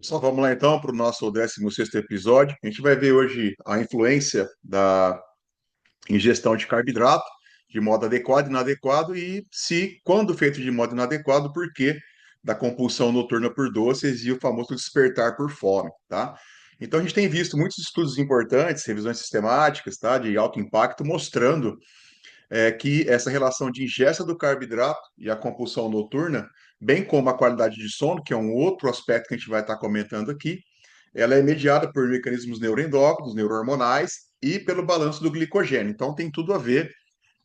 Só vamos lá então para o nosso 16º episódio. A gente vai ver hoje a influência da ingestão de carboidrato de modo adequado e inadequado e se, quando feito de modo inadequado, por que da compulsão noturna por doces e o famoso despertar por fome, tá? Então a gente tem visto muitos estudos importantes, revisões sistemáticas, tá, de alto impacto, mostrando que essa relação de ingesta do carboidrato e a compulsão noturna, bem como a qualidade de sono, que é um outro aspecto que a gente vai estar comentando aqui, ela é mediada por mecanismos neuroendócrinos, neurohormonais e pelo balanço do glicogênio. Então tem tudo a ver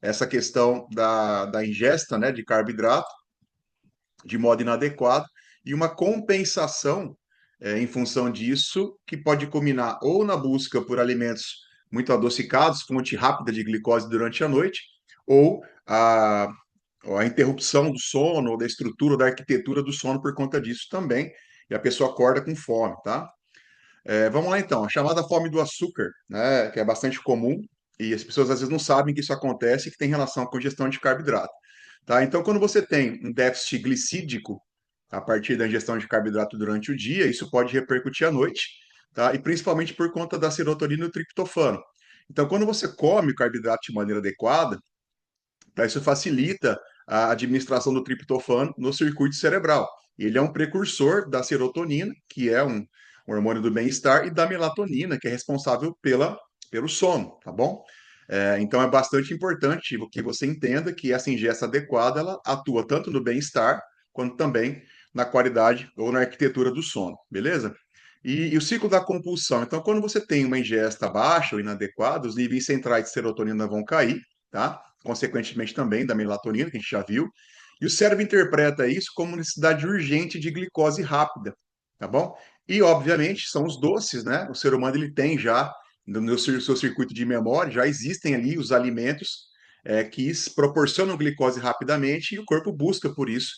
essa questão da ingesta, né, de carboidrato de modo inadequado e uma compensação em função disso, que pode culminar ou na busca por alimentos muito adocicados, fonte rápida de glicose durante a noite, ou a interrupção do sono, ou da estrutura, ou da arquitetura do sono por conta disso também, e a pessoa acorda com fome, tá? Vamos lá então, a chamada fome do açúcar, né, que é bastante comum, e as pessoas às vezes não sabem que isso acontece e que tem relação com a ingestão de carboidrato. Tá? Então, quando você tem um déficit glicídico a partir da ingestão de carboidrato durante o dia, isso pode repercutir à noite, tá? E principalmente por conta da serotonina e do triptofano. Então, quando você come carboidrato de maneira adequada, tá? Isso facilita a administração do triptofano no circuito cerebral. Ele é um precursor da serotonina, que é um hormônio do bem-estar, e da melatonina, que é responsável pelo sono, tá bom? Então é bastante importante que você entenda que essa ingesta adequada ela atua tanto no bem-estar quanto também na qualidade ou na arquitetura do sono, beleza? E o ciclo da compulsão. Então, quando você tem uma ingesta baixa ou inadequada, os níveis centrais de serotonina vão cair, tá? Consequentemente também da melatonina, que a gente já viu. E o cérebro interpreta isso como necessidade urgente de glicose rápida, tá bom? E, obviamente, são os doces, né? O ser humano ele tem já no seu circuito de memória, já existem ali os alimentos que proporcionam glicose rapidamente e o corpo busca por isso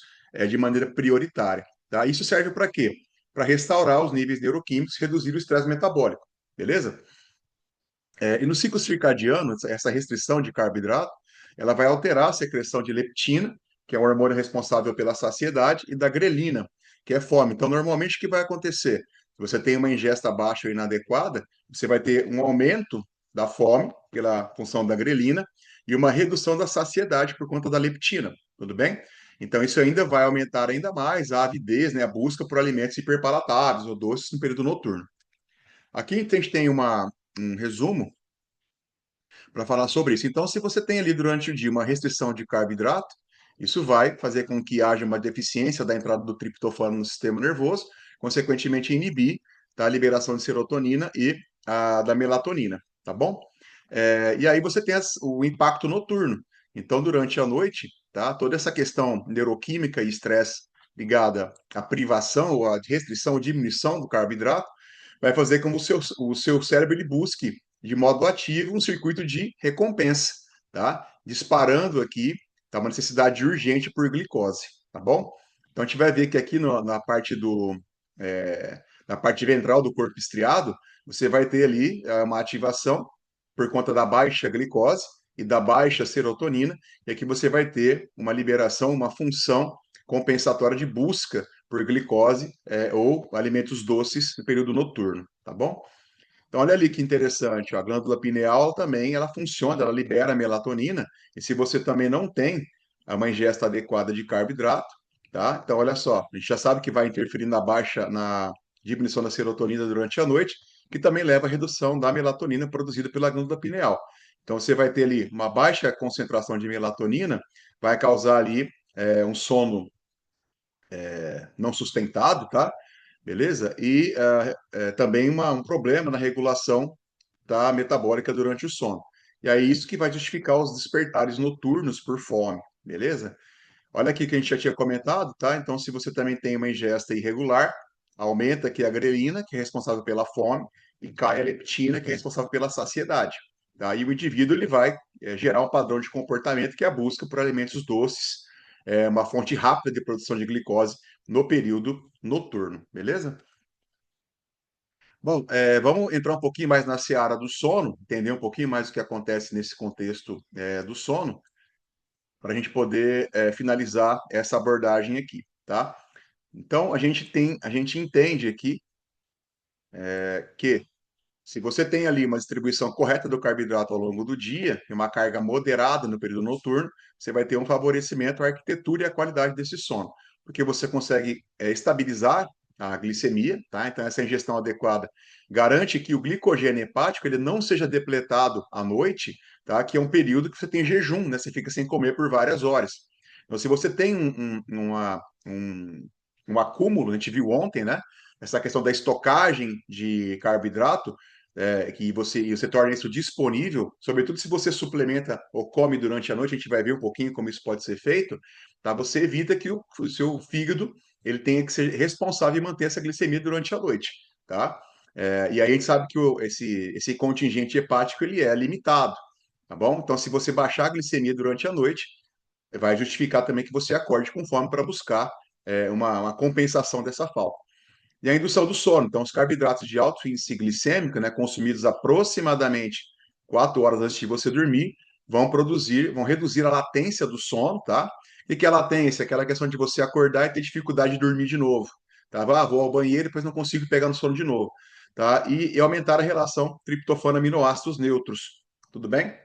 de maneira prioritária. Tá? Isso serve para quê? Para restaurar os níveis neuroquímicos, reduzir o estresse metabólico, beleza? E no ciclo circadiano, essa restrição de carboidrato, ela vai alterar a secreção de leptina, que é o hormônio responsável pela saciedade, e da grelina, que é fome. Então, normalmente, o que vai acontecer? Se você tem uma ingesta baixa ou inadequada, você vai ter um aumento da fome, pela função da grelina, e uma redução da saciedade por conta da leptina, tudo bem? Então, isso ainda vai aumentar ainda mais a avidez, né, a busca por alimentos hiperpalatáveis ou doces no período noturno. Aqui a gente tem um resumo para falar sobre isso. Então, se você tem ali durante o dia uma restrição de carboidrato, isso vai fazer com que haja uma deficiência da entrada do triptofano no sistema nervoso, consequentemente inibir, tá, a liberação de serotonina e da melatonina, tá bom? E aí você tem o impacto noturno. Então, durante a noite, tá, toda essa questão neuroquímica e estresse ligada à privação ou à restrição ou diminuição do carboidrato vai fazer com que o seu cérebro ele busque de modo ativo um circuito de recompensa, tá? Disparando aqui, tá? Uma necessidade urgente por glicose, tá bom? Então a gente vai ver que aqui na parte na parte ventral do corpo estriado, você vai ter ali uma ativação por conta da baixa glicose e da baixa serotonina, e aqui você vai ter uma liberação, uma função compensatória de busca por glicose ou alimentos doces no período noturno, tá bom? Então, olha ali que interessante, ó, a glândula pineal também, ela funciona, ela libera a melatonina, e se você também não tem uma ingesta adequada de carboidrato, tá? Então, olha só, a gente já sabe que vai interferir na diminuição da serotonina durante a noite, que também leva à redução da melatonina produzida pela glândula pineal. Então, você vai ter ali uma baixa concentração de melatonina, vai causar ali um sono não sustentado, tá? Beleza? E também um problema na regulação da metabólica durante o sono. E aí isso que vai justificar os despertares noturnos por fome, beleza? Olha aqui que a gente já tinha comentado, tá? Então, se você também tem uma ingesta irregular, aumenta aqui a grelina, que é responsável pela fome, e cai a leptina, que é responsável pela saciedade. Tá? E o indivíduo ele vai gerar um padrão de comportamento que é a busca por alimentos doces, uma fonte rápida de produção de glicose no período noturno, beleza? Bom, vamos entrar um pouquinho mais na seara do sono, entender um pouquinho mais o que acontece nesse contexto do sono, para a gente poder finalizar essa abordagem aqui, tá? Então, a gente entende aqui que se você tem ali uma distribuição correta do carboidrato ao longo do dia e uma carga moderada no período noturno, você vai ter um favorecimento à arquitetura e à qualidade desse sono, porque você consegue estabilizar a glicemia, tá? Então essa ingestão adequada garante que o glicogênio hepático ele não seja depletado à noite, tá? Que é um período que você tem jejum, né? Você fica sem comer por várias horas. Então se você tem um acúmulo, a gente viu ontem, né? Essa questão da estocagem de carboidrato, que você torna isso disponível, sobretudo se você suplementa ou come durante a noite, a gente vai ver um pouquinho como isso pode ser feito, tá? Você evita que o seu fígado ele tenha que ser responsável em manter essa glicemia durante a noite, tá? E aí a gente sabe que esse contingente hepático ele é limitado, tá bom? Então, se você baixar a glicemia durante a noite, vai justificar também que você acorde com fome para buscar uma compensação dessa falta. E a indução do sono. Então, os carboidratos de alto índice glicêmico, né, consumidos aproximadamente 4 horas antes de você dormir, vão reduzir a latência do sono, tá? E que a latência é aquela questão de você acordar e ter dificuldade de dormir de novo, tá? Ah, vou ao banheiro e depois não consigo pegar no sono de novo, tá? E aumentar a relação triptofano-aminoácidos neutros, tudo bem?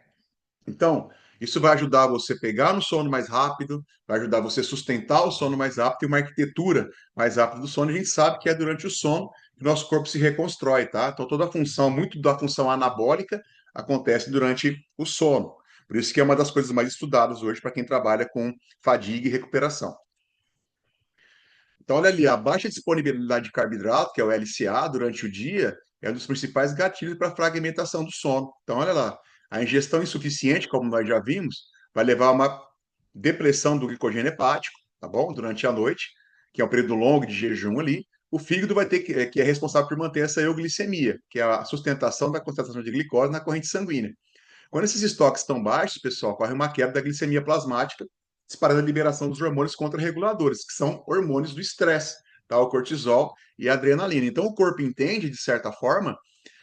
Então, isso vai ajudar você a pegar no sono mais rápido, vai ajudar você a sustentar o sono mais rápido e uma arquitetura mais rápida do sono. A gente sabe que é durante o sono que o nosso corpo se reconstrói, tá? Então, toda a função, muito da função anabólica, acontece durante o sono. Por isso que é uma das coisas mais estudadas hoje para quem trabalha com fadiga e recuperação. Então, olha ali, a baixa disponibilidade de carboidrato, que é o LCA, durante o dia, é um dos principais gatilhos para a fragmentação do sono. Então, olha lá, a ingestão insuficiente, como nós já vimos, vai levar a uma depressão do glicogênio hepático, tá bom? Durante a noite, que é um período longo de jejum ali. O fígado vai ter que é responsável por manter essa euglicemia, que é a sustentação da concentração de glicose na corrente sanguínea. Quando esses estoques estão baixos, pessoal, ocorre uma quebra da glicemia plasmática, disparando a liberação dos hormônios contrarreguladores, que são hormônios do estresse, tá? O cortisol e a adrenalina. Então, o corpo entende, de certa forma,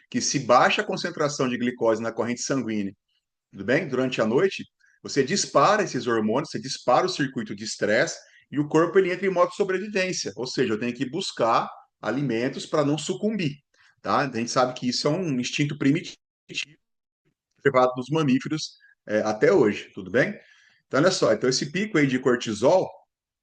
que se baixa a concentração de glicose na corrente sanguínea, tudo bem? Durante a noite, você dispara esses hormônios, você dispara o circuito de estresse e o corpo ele entra em modo de sobrevivência, ou seja, eu tenho que buscar alimentos para não sucumbir, tá? A gente sabe que isso é um instinto primitivo observado nos mamíferos até hoje, tudo bem? Então, olha só, então esse pico aí de cortisol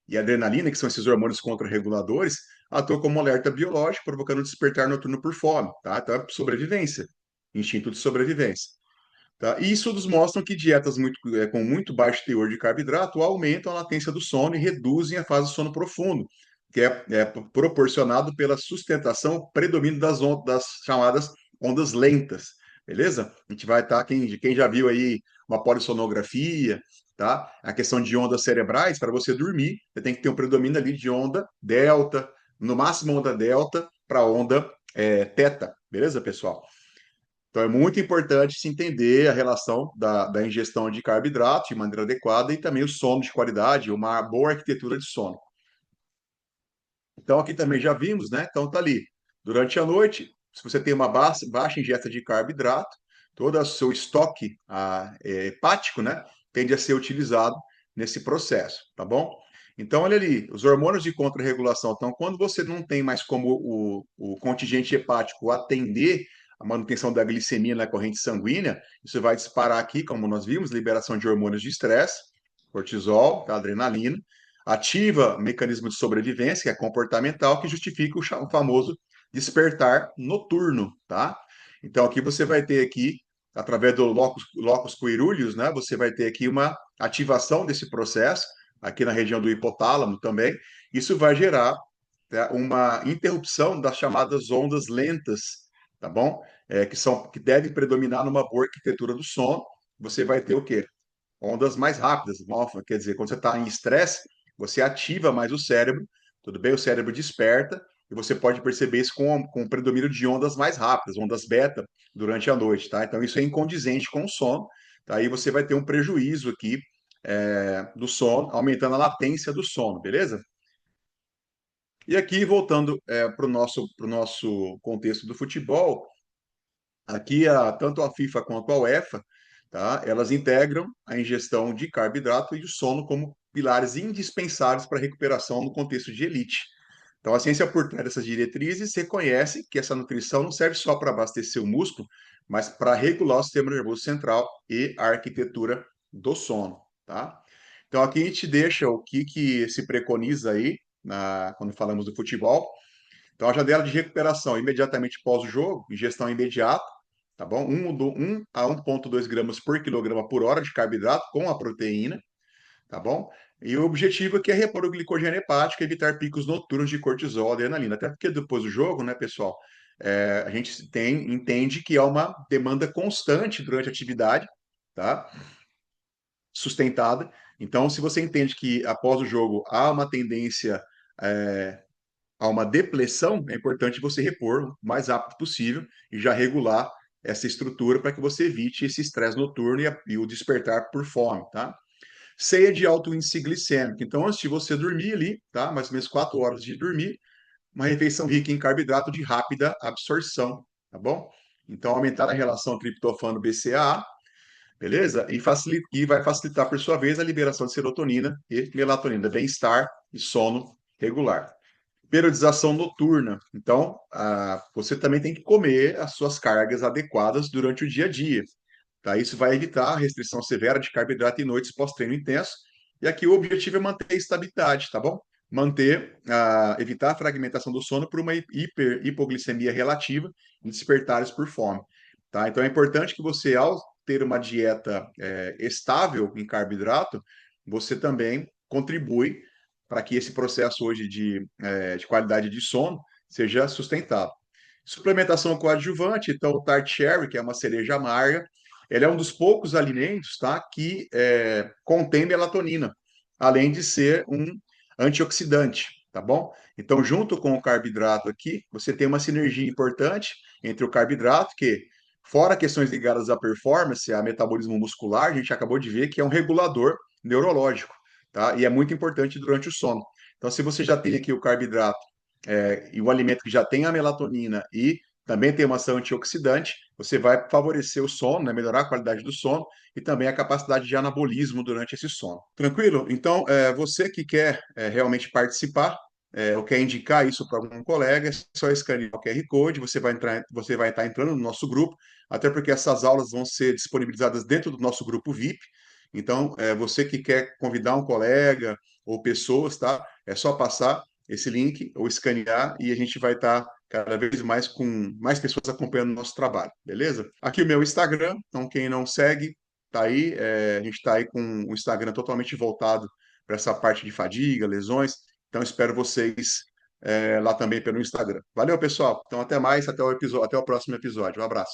e adrenalina, que são esses hormônios contrarreguladores, atuam como alerta biológico, provocando despertar noturno por fome, tá? Então, é sobrevivência, instinto de sobrevivência. Tá? E estudos mostram que dietas com muito baixo teor de carboidrato aumentam a latência do sono e reduzem a fase de sono profundo, que é proporcionado pela sustentação predomínio das chamadas ondas lentas, beleza? A gente vai estar, quem já viu aí uma polissonografia, tá? A questão de ondas cerebrais, para você dormir, você tem que ter um predomínio ali de onda delta, no máximo onda delta para onda teta, beleza, pessoal? Então, é muito importante se entender a relação da ingestão de carboidrato de maneira adequada e também o sono de qualidade, uma boa arquitetura de sono. Então, aqui também já vimos, né? Então, tá ali. Durante a noite, se você tem uma baixa ingesta de carboidrato, todo o seu estoque hepático, né? Tende a ser utilizado nesse processo, tá bom? Então, olha ali, os hormônios de contrarregulação. Então, quando você não tem mais como o contingente hepático atender a manutenção da glicemia na corrente sanguínea, isso vai disparar aqui, como nós vimos, liberação de hormônios de estresse, cortisol, adrenalina, ativa mecanismo de sobrevivência, que é comportamental, que justifica o famoso despertar noturno, tá? Então aqui você vai ter aqui, através do locus coeruleus, né? Você vai ter aqui uma ativação desse processo, aqui na região do hipotálamo também. Isso vai gerar, tá, uma interrupção das chamadas ondas lentas, tá bom? Que devem predominar numa boa arquitetura do sono. Você vai ter o quê? Ondas mais rápidas. Quer dizer, quando você está em estresse, você ativa mais o cérebro, tudo bem? O cérebro desperta e você pode perceber isso com o predomínio de ondas mais rápidas, ondas beta, durante a noite, tá? Então, isso é incondizente com o sono, tá? Aí você vai ter um prejuízo aqui do sono, aumentando a latência do sono, beleza? E aqui, voltando pro nosso contexto do futebol, aqui, tanto a FIFA quanto a UEFA, tá? Elas integram a ingestão de carboidrato e o sono como pilares indispensáveis para a recuperação no contexto de elite. Então, a ciência por trás dessas diretrizes reconhece que essa nutrição não serve só para abastecer o músculo, mas para regular o sistema nervoso central e a arquitetura do sono, tá? Então, aqui a gente deixa o que se preconiza aí quando falamos do futebol. Então, a janela de recuperação imediatamente pós o jogo, ingestão imediata, tá bom? 1 a 1,2 gramas por quilograma por hora de carboidrato com a proteína, tá bom? E o objetivo aqui é repor o glicogênio hepático e evitar picos noturnos de cortisol, adrenalina. Até porque depois do jogo, né, pessoal, a gente entende que há uma demanda constante durante a atividade, tá? Sustentada. Então, se você entende que após o jogo há uma tendência é, a uma depressão, é importante você repor o mais rápido possível e já regular essa estrutura para que você evite esse estresse noturno e o despertar por fome, tá? Ceia de alto índice glicêmico. Então, antes de você dormir ali, tá? Mais ou menos 4 horas de dormir, uma refeição rica em carboidrato de rápida absorção, tá bom? Então, aumentar a relação triptofano-BCAA, beleza? E vai facilitar, por sua vez, a liberação de serotonina e melatonina, bem-estar e sono regular. Periodização noturna. Então, você também tem que comer as suas cargas adequadas durante o dia a dia. Tá? Isso vai evitar a restrição severa de carboidrato em noites pós-treino intenso. E aqui o objetivo é manter a estabilidade, tá bom? Evitar a fragmentação do sono por uma hipoglicemia relativa e despertares por fome. Tá? Então é importante que você, ao ter uma dieta estável em carboidrato, você também contribui para que esse processo hoje de qualidade de sono seja sustentado. Suplementação coadjuvante, então o tart cherry, que é uma cereja amarga, ele é um dos poucos alimentos, tá, que contém melatonina, além de ser um antioxidante, tá bom? Então, junto com o carboidrato aqui, você tem uma sinergia importante entre o carboidrato, que, fora questões ligadas à performance, a metabolismo muscular, a gente acabou de ver que é um regulador neurológico, tá? E é muito importante durante o sono. Então, se você já tem aqui o carboidrato e o alimento que já tem a melatonina e também tem uma ação antioxidante, você vai favorecer o sono, né, melhorar a qualidade do sono e também a capacidade de anabolismo durante esse sono. Tranquilo? Então, você que quer realmente participar, ou quer indicar isso para algum colega, é só escanear o QR Code, você vai estar entrando no nosso grupo, até porque essas aulas vão ser disponibilizadas dentro do nosso grupo VIP. Então, você que quer convidar um colega ou pessoas, tá? É só passar esse link ou escanear e a gente vai estar cada vez mais com mais pessoas acompanhando o nosso trabalho, beleza? Aqui o meu Instagram, então quem não segue, tá aí, a gente está aí com o Instagram totalmente voltado para essa parte de fadiga, lesões, então espero vocês lá também pelo Instagram. Valeu, pessoal. Então até mais, até o próximo episódio. Um abraço.